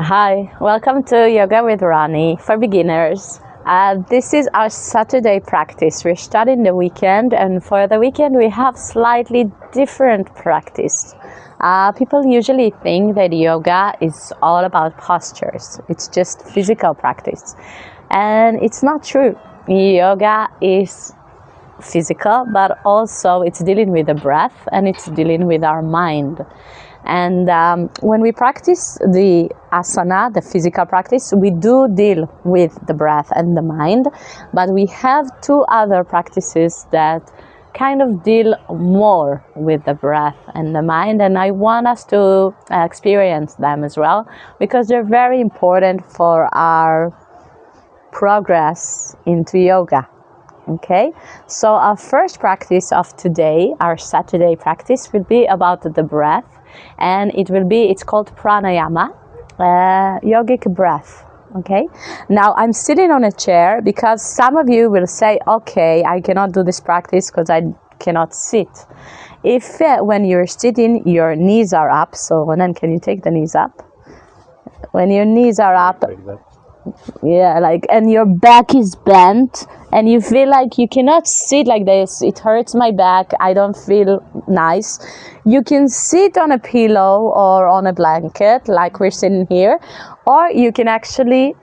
Hi, welcome to Yoga with Roni for beginners. This is our Saturday practice. We're starting the weekend, and for the weekend we have slightly different practice. People usually think that yoga is all about postures. It's just physical practice. And it's not true. Yoga is physical, but also it's dealing with the breath and it's dealing with our mind. And when we practice the asana, the physical practice, we do deal with the breath and the mind, but we have two other practices that kind of deal more with the breath and the mind, and I want us to experience them as well because they're very important for our progress into yoga. Okay, so our first practice of today, our Saturday practice, will be about the breath, and it's called pranayama, yogic breath. Okay, now I'm sitting on a chair because some of you will say, okay, I cannot do this practice because I cannot sit. If when you're sitting, your knees are up, so Ronan, can you take the knees up? When your knees are up, and your back is bent and you feel like you cannot sit like this, it hurts my back, I don't feel nice, you can sit on a pillow or on a blanket like we're sitting here, or you can actually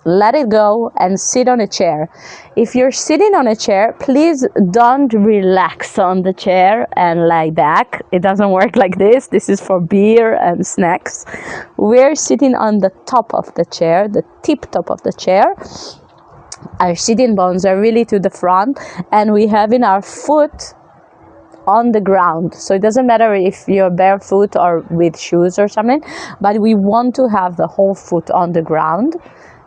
let it go and sit on a chair. If you're sitting on a chair, please don't relax on the chair and lie back. It doesn't work like this. This is for beer and snacks. We're sitting on the top of the chair, the tip top of the chair. Our sitting bones are really to the front, and we have in our foot on the ground. So it doesn't matter if you're barefoot or with shoes or something, but we want to have the whole foot on the ground.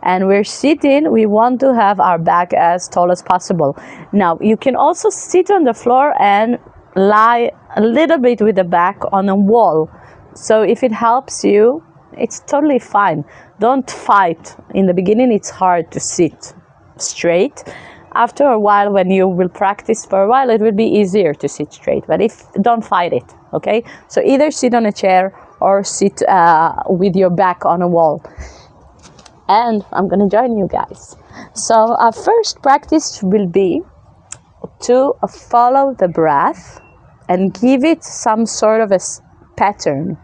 And we're sitting, we want to have our back as tall as possible. Now, you can also sit on the floor and lie a little bit with the back on a wall. So if it helps you, it's totally fine. Don't fight. In the beginning, it's hard to sit straight. After a while, when you will practice for a while, it will be easier to sit straight. But don't fight it, okay? So either sit on a chair or sit with your back on a wall. And I'm going to join you guys. So our first practice will be to follow the breath and give it some sort of a pattern.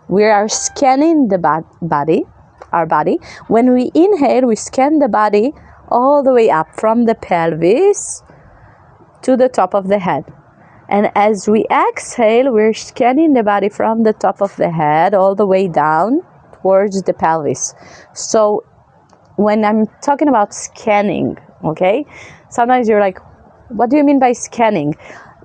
We are scanning the body, our body. When we inhale, we scan the body all the way up from the pelvis to the top of the head. And as we exhale, we're scanning the body from the top of the head all the way down towards the pelvis. So when I'm talking about scanning, okay, sometimes you're like, what do you mean by scanning?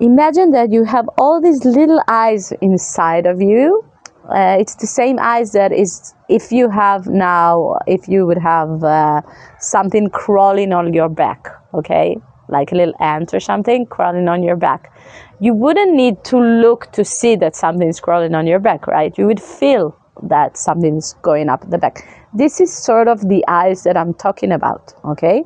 Imagine that you have all these little eyes inside of you. It's the same eyes that is if you would have something crawling on your back, okay, like a little ant or something crawling on your back. You wouldn't need to look to see that something's crawling on your back, right? You would feel that something's going up the back. This is sort of the eyes that I'm talking about, okay?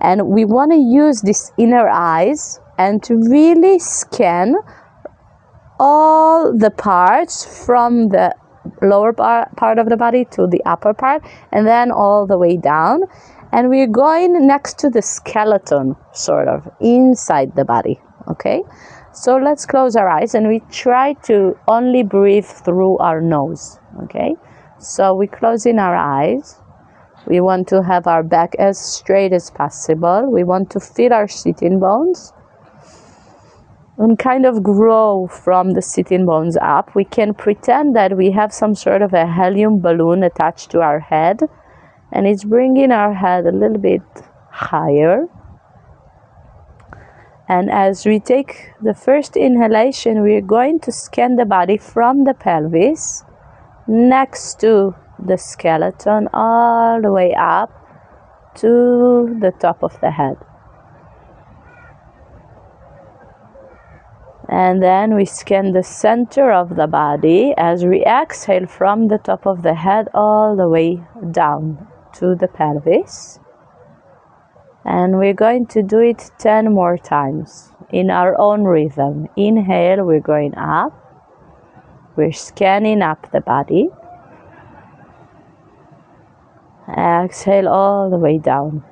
And we want to use these inner eyes and to really scan all the parts from the lower part of the body to the upper part, and then all the way down. And we're going next to the skeleton, sort of, inside the body, okay? So let's close our eyes and we try to only breathe through our nose, okay? So we close in our eyes. We want to have our back as straight as possible. We want to feel our sitting bones and kind of grow from the sitting bones up. We can pretend that we have some sort of a helium balloon attached to our head, and it's bringing our head a little bit higher. And as we take the first inhalation, we're going to scan the body from the pelvis next to the skeleton all the way up to the top of the head. And then we scan the center of the body as we exhale from the top of the head all the way down to the pelvis. And we're going to do it 10 more times in our own rhythm. Inhale, we're going up. We're scanning up the body. Exhale all the way down.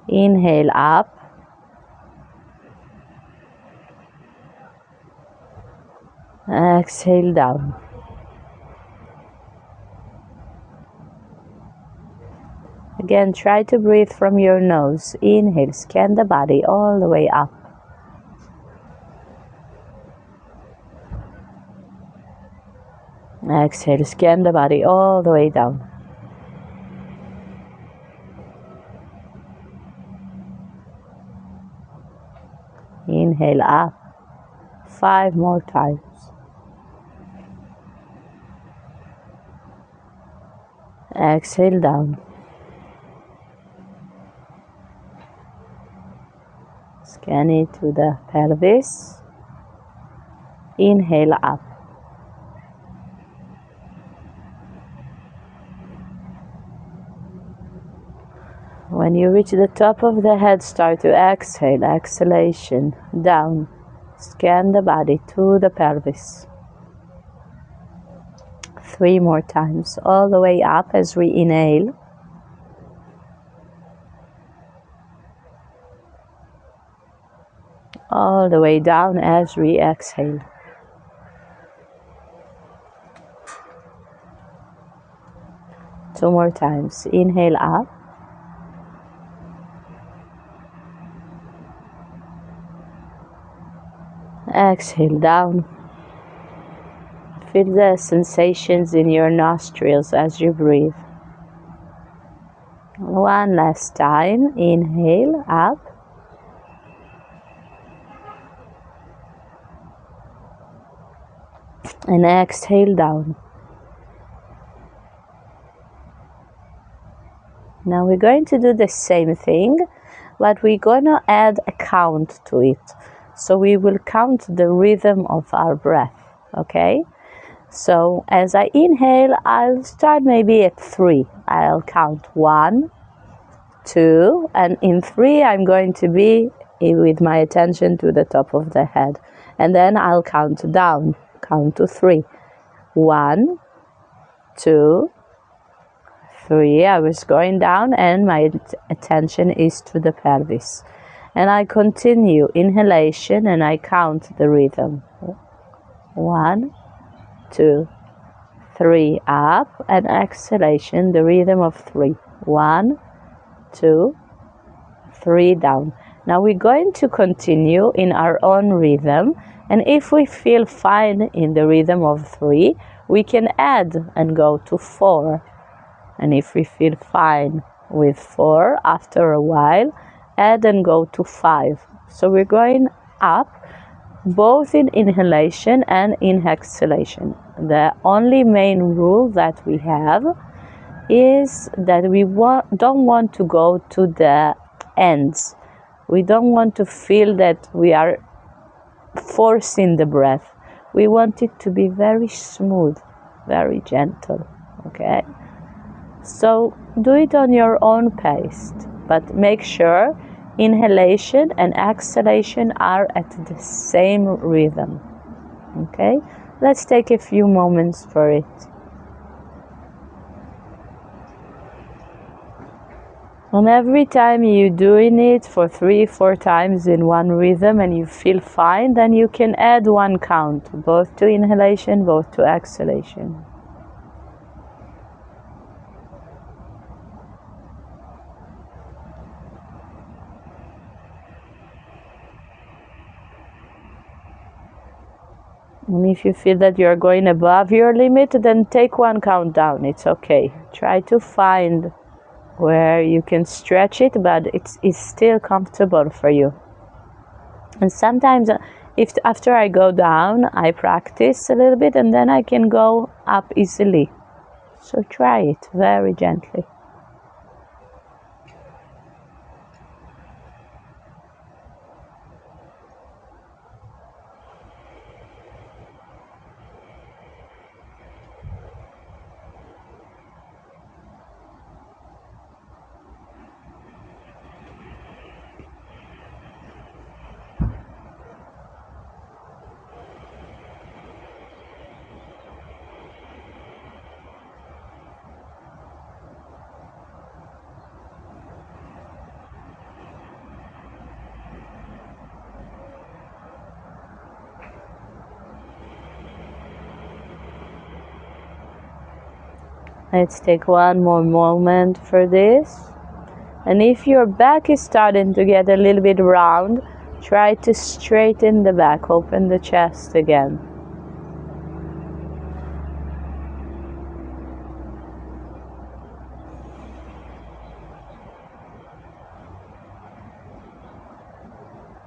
Inhale up. Exhale down. Again, try to breathe from your nose. Inhale, scan the body all the way up. Exhale, scan the body all the way down. Inhale up. 5 more times. Exhale down. Scan it to the pelvis. Inhale up. When you reach the top of the head, start to exhale. Exhalation down. Scan the body to the pelvis. 3 more times, all the way up as we inhale. All the way down as we exhale. Two more times. Inhale up. Exhale down. Feel the sensations in your nostrils as you breathe. One last time. Inhale up. And exhale down. Now we're going to do the same thing, but we're going to add a count to it. So we will count the rhythm of our breath, okay? So as I inhale, I'll start maybe at 3. I'll count 1, 2, and in 3 I'm going to be with my attention to the top of the head. And then I'll count down, count to 3. 1, 2, 3. I was going down and my attention is to the pelvis. And I continue inhalation and I count the rhythm. 1, 2, 3 up, and exhalation, the rhythm of 3. 1, 2, 3 down. Now we're going to continue in our own rhythm, and if we feel fine in the rhythm of 3, we can add and go to 4. And if we feel fine with 4, after a while, add and go to 5. So we're going up both in inhalation and in exhalation. The only main rule that we have is that we don't want to go to the ends. We don't want to feel that we are forcing the breath. We want it to be very smooth, very gentle, okay? So do it on your own pace, but make sure inhalation and exhalation are at the same rhythm. Okay? Let's take a few moments for it. And every time you're doing it for 3-4 times in one rhythm and you feel fine, then you can add 1 count, both to inhalation, both to exhalation. And if you feel that you're going above your limit, then take 1 count down. It's okay. Try to find where you can stretch it, but it's still comfortable for you. And sometimes, if after I go down, I practice a little bit, and then I can go up easily. So try it very gently. Let's take one more moment for this. And if your back is starting to get a little bit round, try to straighten the back, open the chest again.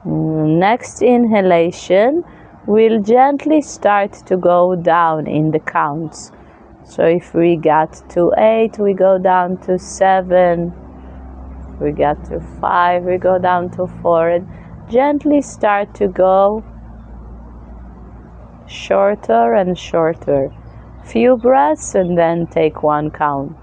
Next inhalation, we'll gently start to go down in the counts. So if we got to 8, we go down to 7. If we got to 5, we go down to 4. And gently start to go shorter and shorter. Few breaths and then take one count.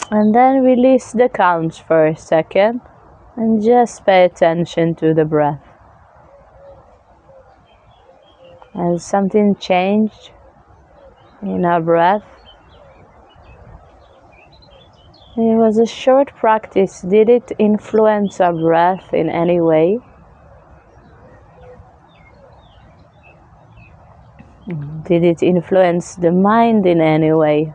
And then release the counts for a second and just pay attention to the breath. Has something changed in our breath? It was a short practice. Did it influence our breath in any way? Did it influence the mind in any way?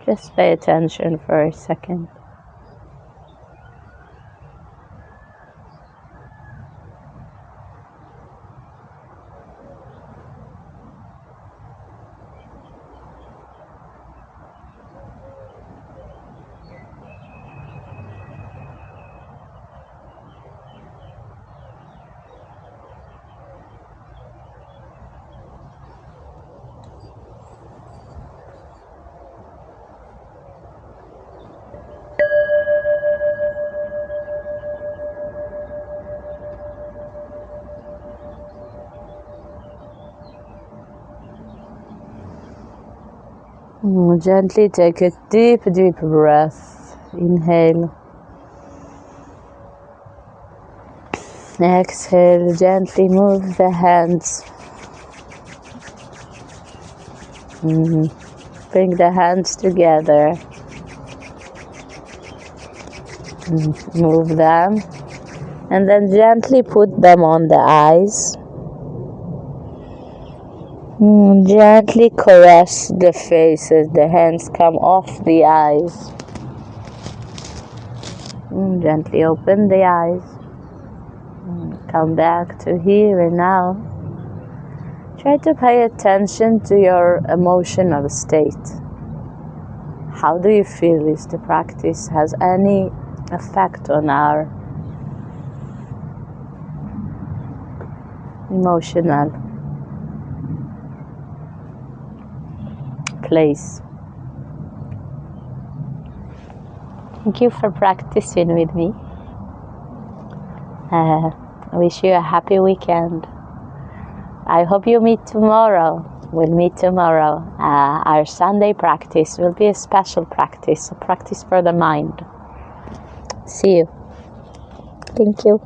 Just pay attention for a second. Gently take a deep, deep breath. Inhale. Exhale. Gently move the hands. Bring the hands together. Move them. And then gently put them on the eyes. Gently caress the face as the hands come off the eyes. Gently open the eyes. Come back to here and now. Try to pay attention to your emotional state. How do you feel? Is the practice has any effect on our emotional place? Thank you for practicing with me. I wish you a happy weekend. I hope you meet tomorrow. We'll meet tomorrow. Our Sunday practice will be a special practice, a practice for the mind. See you. Thank you.